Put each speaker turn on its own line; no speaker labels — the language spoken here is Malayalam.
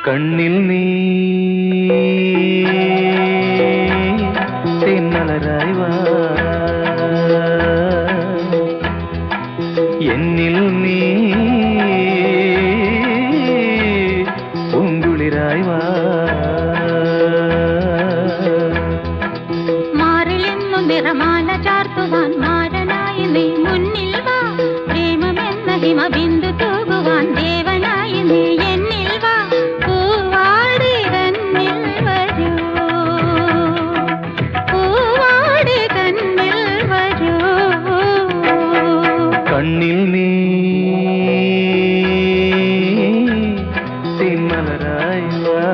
കണ്ണിൽ നീ തേന്മലരായി വാ, എന്നിൽ നീ പൂങ്കുളിരായി വാ.
മാറിലെന്നു നിറമാല ചാർത്തുവാൻ മാരനായി നീ മുന്നിൽ വാ, പ്രേമമെന്ന ഹിമബിന്ദു തൂകുവാൻ ദേവനായി നീ എന്നിൽ വാ. പൂവാടി കണ്ണിൽ വരൂ, പൂവാടി കണ്ണിൽ വരൂ.
കണ്ണിൽ നീ തേന്മലരായി വാ.